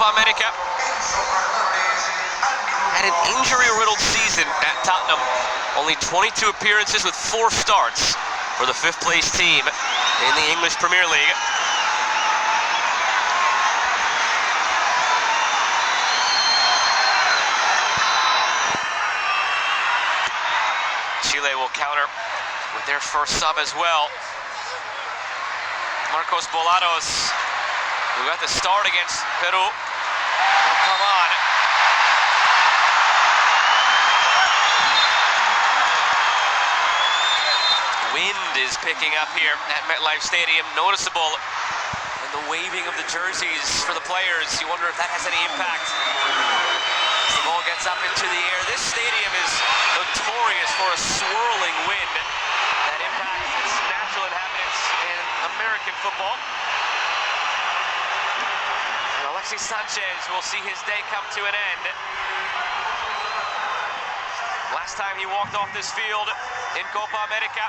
CopaAmerica. Had an injury-riddled season at Tottenham. Only 22 appearances with 4 starts for the 5th place team in the English Premier League. Chile will counter with their first sub as well. Marcos Volados, who got the start against Peru, will come on. Wind is picking up here at MetLife Stadium, noticeable in the waving of the jerseys for the players. You wonder if that has any impact as the ball gets up into the air. This stadium is notorious for a swirling wind that impacts its natural inhabitants in American football. And Alexis Sanchez will see his day come to an end. Last time he walked off this field in CopaAmerica,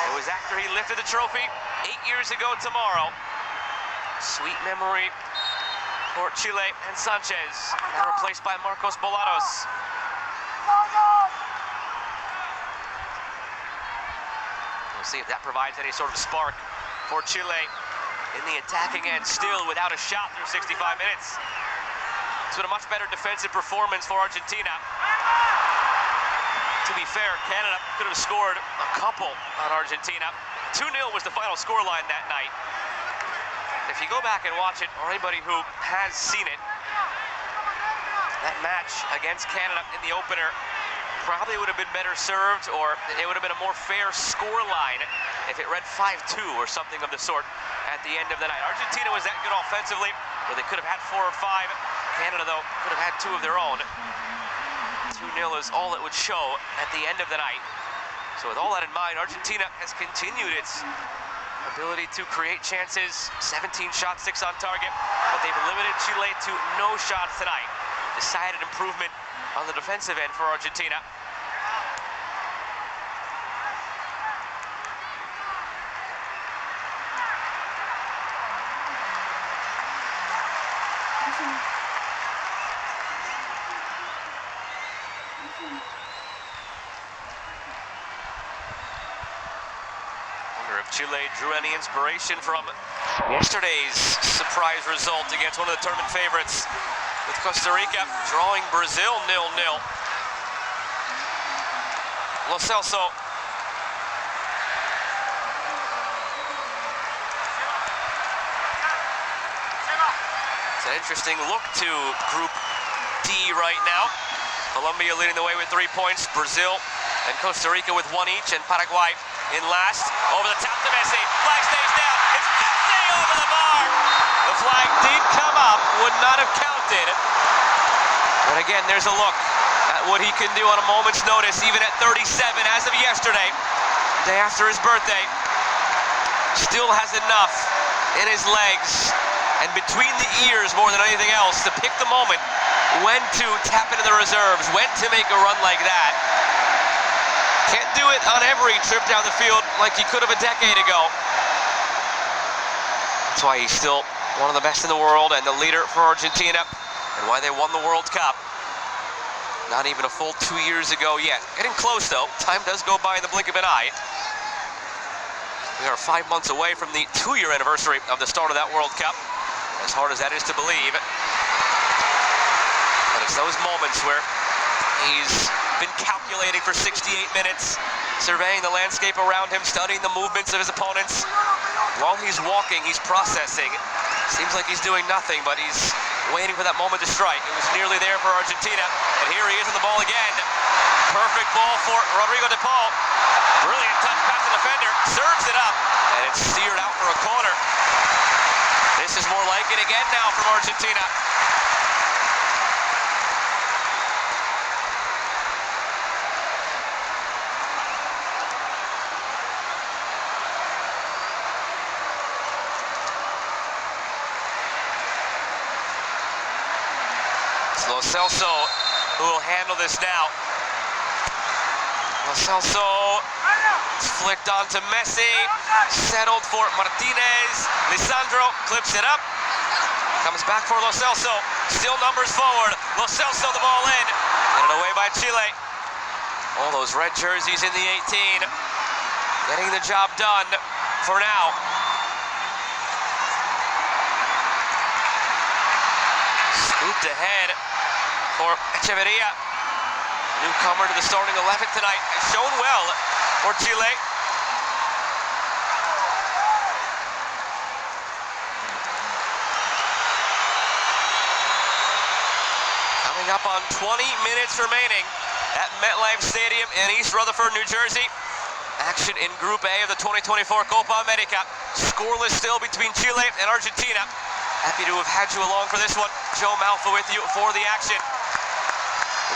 it was after he lifted the trophy 8 years ago tomorrow. Sweet memory for Chile and Sanchez, now replaced by Marcos Volados. We'll see if that provides any sort of spark for Chile in the attacking end, still without a shot through 65 minutes. It's been a much better defensive performance for Argentina. To be fair, Canada could have scored a couple on Argentina. 2-0 was the final scoreline that night. If you go back and watch it, or anybody who has seen it, that match against Canada in the opener probably would have been better served, or it would have been a more fair scoreline if it read 5-2 or something of the sort at the end of the night. Argentina was that good offensively, where they could have had 4 or 5. Canada, though, could have had 2 of their own. 2-0 is all it would show at the end of the night. So with all that in mind, Argentina has continued its ability to create chances. 17 shots, 6 on target, but they've limited Chile to no shots tonight. Decided improvement on the defensive end for Argentina. Wonder if Chile drew any inspiration from yesterday's surprise result against one of the tournament favorites, with Costa Rica drawing Brazil 0-0. Lo Celso. It's an interesting look to Group D right now. Colombia leading the way with 3 points. Brazil and Costa Rica with 1 each, and Paraguay in last. Over the top to Messi. Flag stays down. It's Messi over the bar. The flag did come up, would not have counted. But again, there's a look at what he can do on a moment's notice, even at 37 as of yesterday, day after his birthday. Still has enough in his legs and between the ears more than anything else to pick the moment when to tap into the reserves, when to make a run like that. Can't do it on every trip down the field like he could have a decade ago. That's why he's still one of the best in the world and the leader for Argentina, and why they won the World Cup. Not even a full 2 years ago yet. Getting close though. Time does go by in the blink of an eye. We are 5 months away from the 2-year anniversary of the start of that World Cup, as hard as that is to believe. But it's those moments where he's been calculating for 68 minutes, surveying the landscape around him, studying the movements of his opponents. While he's walking, he's processing. Seems like he's doing nothing, but he's waiting for that moment to strike. It was nearly there for Argentina, and here he is on the ball again. Perfect ball for Rodrigo de Paul. Brilliant touch past the defender, serves it up, and it's steered out for a corner. This is more like it again now from Argentina. Lo Celso, who will handle this now. Lo Celso, it's flicked onto Messi, settled for Martinez. Lisandro clips it up. Comes back for Lo Celso. Still numbers forward. Lo Celso, the ball in. Get it away by Chile. All those red jerseys in the 18. Getting the job done for now. Scooped ahead for Echeverria. Newcomer to the starting 11 tonight. Has shown well for Chile. Coming up on 20 minutes remaining at MetLife Stadium in East Rutherford, New Jersey. Action in Group A of the 2024 Copa America. Scoreless still between Chile and Argentina. Happy to have had you along for this one. Joe Malfa with you for the action.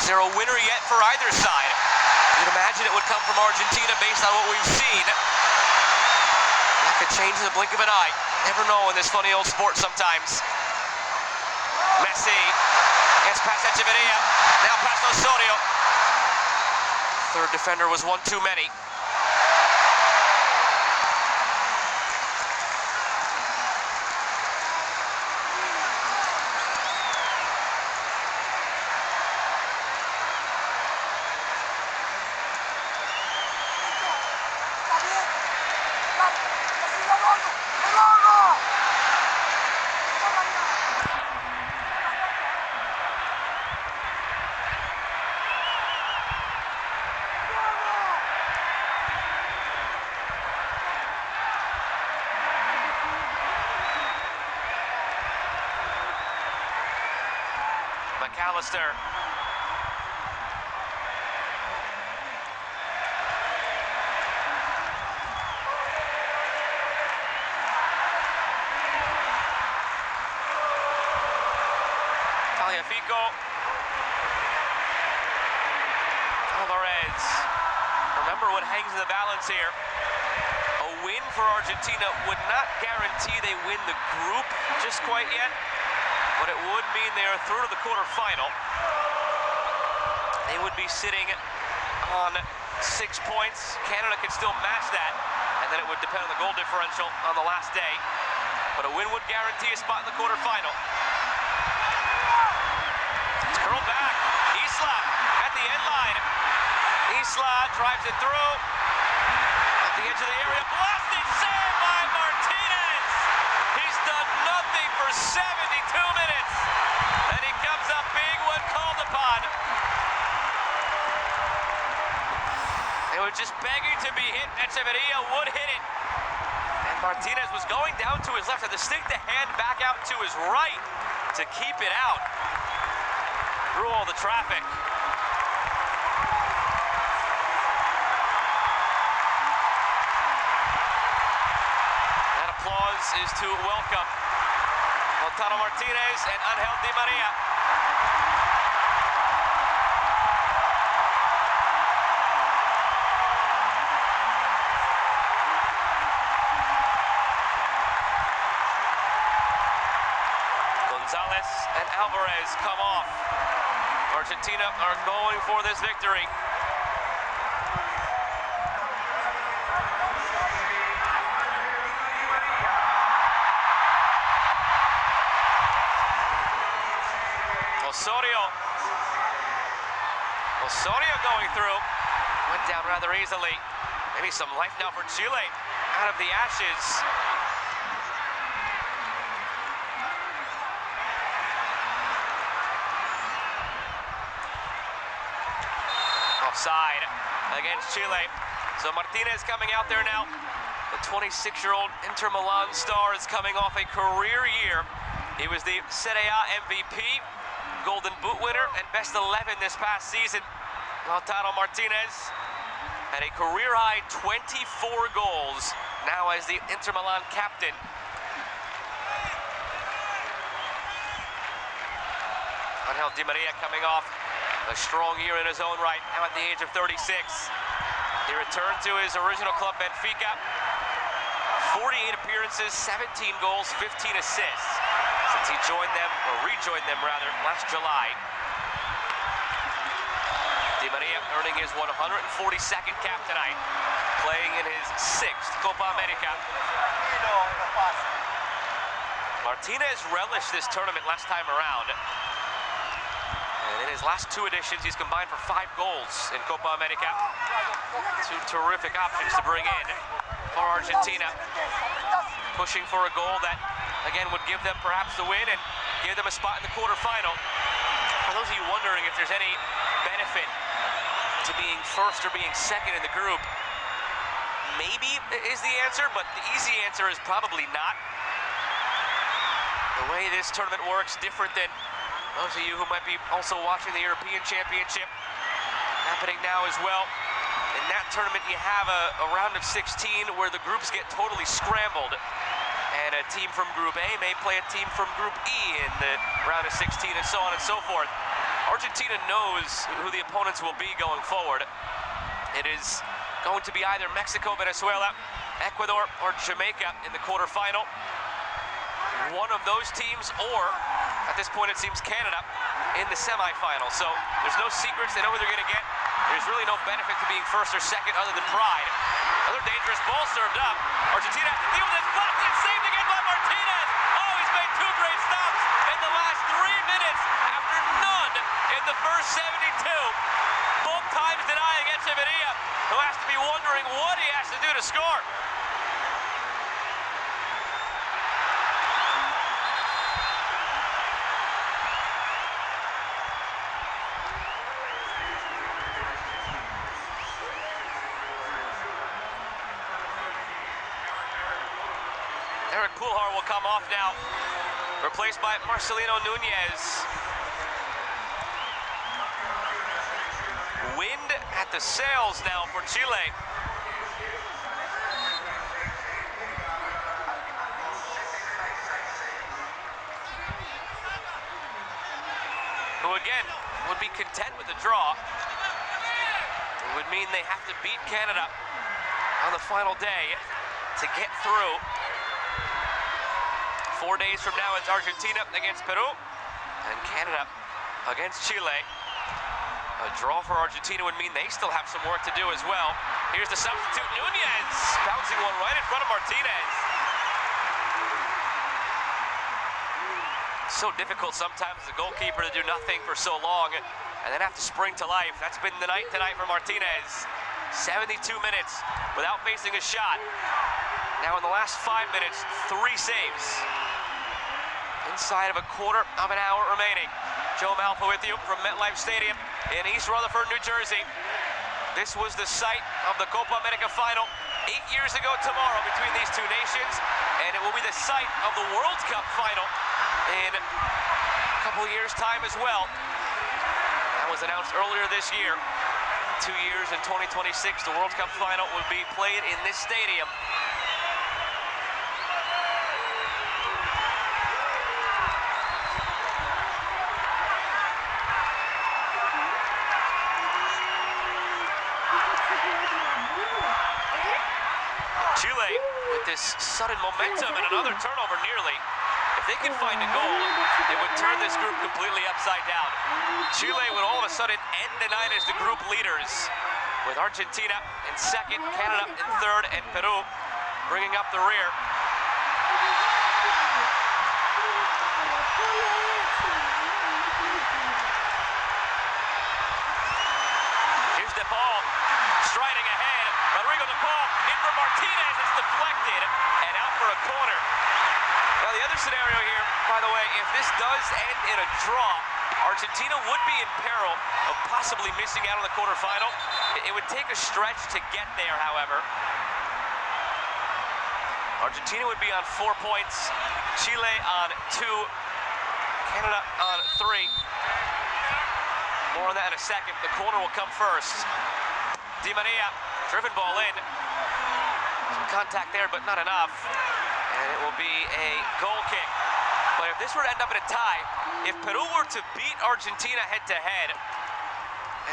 Is there a winner yet for either side? You'd imagine it would come from Argentina based on what we've seen. That could change in the blink of an eye. Never know in this funny old sport sometimes. Messi gets past Echeverria. Now past Osorio. Third defender was one too many. McAllister. Taliafico. Alvarez. Remember what hangs in the balance here. A win for Argentina would not guarantee they win the group just quite yet, but it would mean they are through to the quarterfinal. They would be sitting on 6 points. Canada could still match that, and then it would depend on the goal differential on the last day. But a win would guarantee a spot in the quarterfinal. It's curled back. Isla at the end line. Isla drives it through. At the edge of the area. Blasted save by Martinez. He's done nothing for 72 minutes. And he comes up big when called upon. They were just begging to be hit. Echeverria would hit it. And Martinez was going down to his left. Had to stick the hand back out to his right to keep it out. Through all the traffic. That applause is to welcome Lautaro Martinez and Angel Di Maria. Gonzalez and Alvarez come off. Argentina are going for this victory. Osorio going through. Went down rather easily. Maybe some life now for Chile out of the ashes. Offside against Chile. So Martinez coming out there now. The 26-year-old Inter Milan star is coming off a career year. He was the Serie A MVP, Golden Boot winner, and best 11 this past season. Lautaro Martinez had a career-high 24 goals, now as the Inter Milan captain. Angel Di Maria coming off a strong year in his own right, now at the age of 36. He returned to his original club, Benfica. 48 appearances, 17 goals, 15 assists since he joined them, or rejoined them rather, last July. Di Maria earning his 142nd cap tonight, playing in his 6th Copa America. Martinez relished this tournament last time around. And in his last 2 editions, he's combined for 5 goals in Copa America. 2 terrific options to bring in for Argentina. Pushing for a goal that, again, would give them perhaps the win and give them a spot in the quarterfinal. For those of you wondering if there's any benefit to being first or being second in the group, maybe is the answer, but the easy answer is probably not. The way this tournament works, different than those of you who might be also watching the European Championship happening now as well. In that tournament, you have a round of 16 where the groups get totally scrambled. And a team from Group A may play a team from Group E in the round of 16 and so on and so forth. Argentina knows who the opponents will be going forward. It is going to be either Mexico, Venezuela, Ecuador, or Jamaica in the quarterfinal. One of those teams, or at this point it seems Canada, in the semifinal. So there's no secrets, they know who they're going to get. There's really no benefit to being first or second other than pride. Another dangerous ball served up. Argentina has to deal with this block, and it's saved again by Martinez. Oh, he's made 2 great stops in the last 3 minutes after none in the first 72. Both times denying Echeverria, who has to be wondering what he has to do to score. Pulhar will come off now, replaced by Marcelino Nunez. Wind at the sails now for Chile. Who again would be content with a draw. It would mean they have to beat Canada on the final day to get through. 4 days from now, it's Argentina against Peru and Canada against Chile. A draw for Argentina would mean they still have some work to do as well. Here's the substitute, Nunez, bouncing one right in front of Martinez. So difficult sometimes as a goalkeeper to do nothing for so long and then have to spring to life. That's been the night tonight for Martinez. 72 minutes without facing a shot. Now in the last 5 minutes, 3 saves. Inside of a quarter of an hour remaining. Joe Malfa with you from MetLife Stadium in East Rutherford, New Jersey. This was the site of the Copa America final 8 years ago tomorrow between these 2 nations, and it will be the site of the World Cup final in a couple years' time as well. That was announced earlier this year. 2 years in 2026, the World Cup final will be played in this stadium. Chile with this sudden momentum and another turnover nearly. If they can find a goal, it would turn this group completely upside down. Chile would all of a sudden end the night as the group leaders, with Argentina in second, Canada in third, and Peru bringing up the rear. Here's De Paul striding ahead. Rodrigo De Paul in for Martinez. It's deflected and out for a corner. Now the other scenario here, by the way, if this does end in a draw, Argentina would be in peril of possibly missing out on the quarterfinal. It would take a stretch to get there, however. Argentina would be on 4 points, Chile on 2, Canada on 3. More on that in a second. The corner will come first. Di Maria, driven ball in. Some contact there, but not enough. And it will be a goal kick. But if this were to end up in a tie, if Peru were to beat Argentina head-to-head,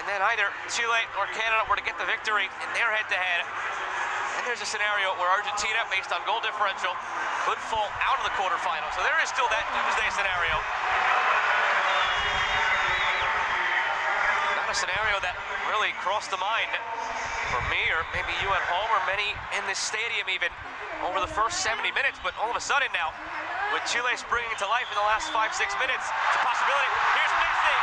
and then either Chile or Canada were to get the victory in their head-to-head, then there's a scenario where Argentina, based on goal differential, could fall out of the quarterfinal. So there is still that doomsday scenario. Not a scenario that really crossed the mind for me, or maybe you at home, or many in this stadium even, over the first 70 minutes, but all of a sudden now, with Chile springing to life in the last 5-6 minutes. It's a possibility. Here's Messi,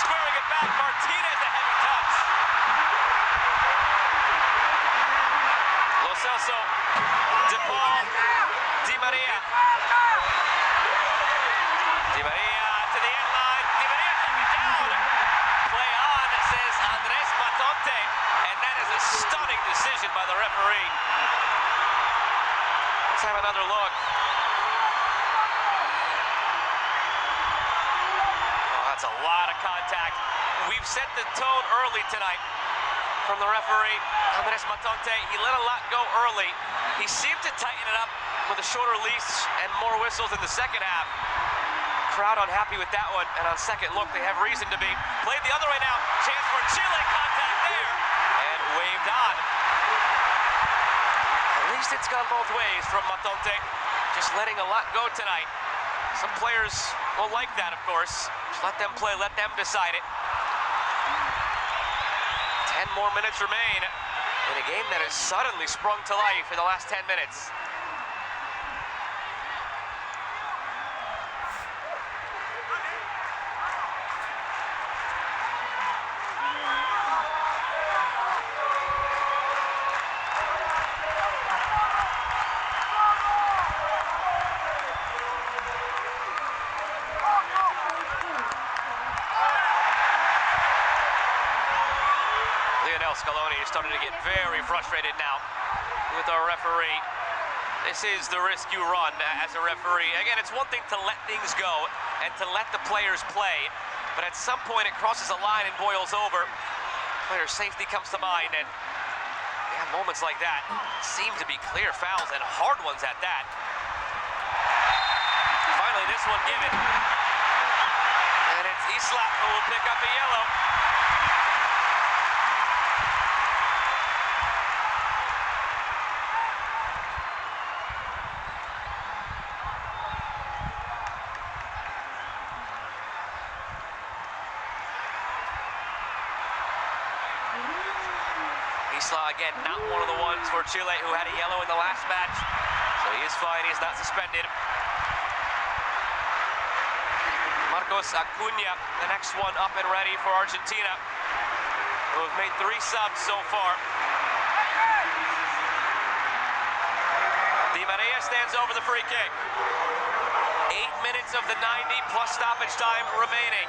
squaring it back. Martinez, a heavy touch. Lo Celso, De Paul, Di Maria. Di Maria to the end line. Di Maria coming down. Play on, says Andres Matonte. And that is a stunning decision by the referee. Let's have another look. Oh, that's a lot of contact. We've set the tone early tonight from the referee, Andres Matonte. He let a lot go early. He seemed to tighten it up with a shorter leash and more whistles in the second half. Crowd unhappy with that one, and on second look, they have reason to be. Played the other way now. Chance for Chile, contact there, and waved on. At least it's gone both ways from Matonte, just letting a lot go tonight. Some players will like that, of course. Just let them play, let them decide it. 10 more minutes remain in a game that has suddenly sprung to life in the last 10 minutes. Scaloni is starting to get very frustrated now with our referee. This is the risk you run as a referee. Again, it's one thing to let things go and to let the players play, but at some point it crosses a line and boils over. Player safety comes to mind, and yeah, moments like that seem to be clear fouls, and hard ones at that. Finally, this one given. And it's Isla who will pick up a yellow. Isla, again, not one of the ones for Chile who had a yellow in the last match. So he is fine, he's not suspended. Marcos Acuna, the next one up and ready for Argentina, who have made 3 subs so far. Di Maria stands over the free kick. 8 minutes of the 90 plus stoppage time remaining.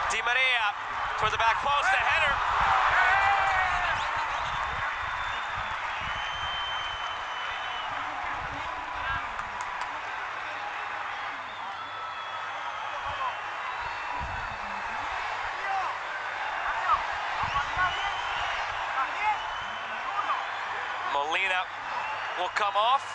Di Maria toward the back post, a header. Molina will come off.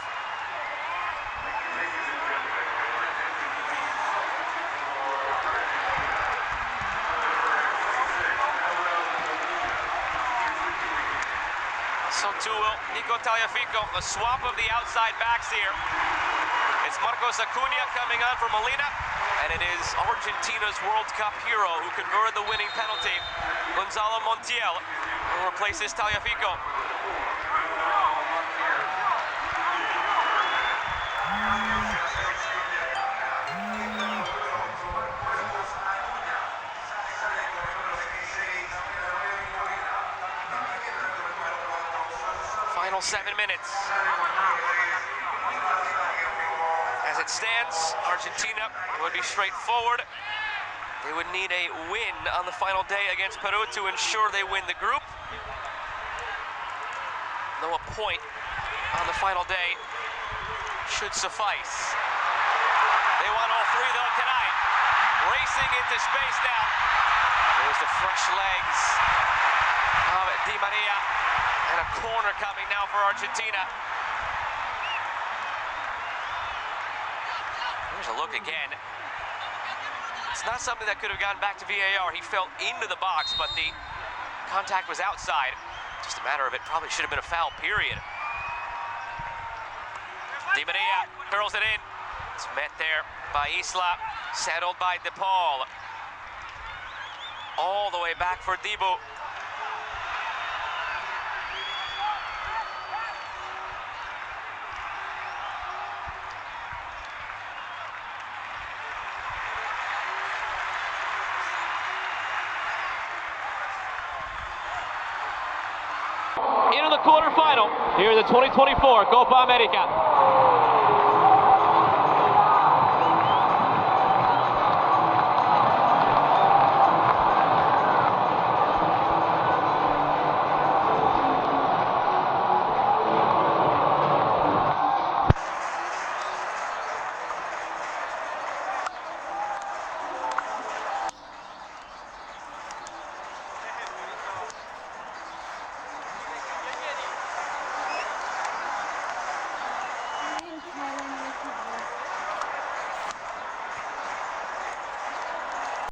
So too will Nico Tagliafico, a swap of the outside backs here. It's Marcos Acuna coming on for Molina, and it is Argentina's World Cup hero who converted the winning penalty, Gonzalo Montiel, who replaces Tagliafico. Final 7 minutes. As it stands, Argentina would be straightforward. They would need a win on the final day against Peru to ensure they win the group. Though a point on the final day should suffice. They want all 3 though tonight. Racing into space now. There's the fresh legs of Di Maria. And a corner coming now for Argentina. Here's a look again. It's not something that could have gone back to VAR. He fell into the box, but the contact was outside. Just a matter of it probably should have been a foul, period. Di Maria curls it in. It's met there by Isla, settled by De Paul. All the way back for Dibu. to the quarterfinal here in the 2024 Copa America.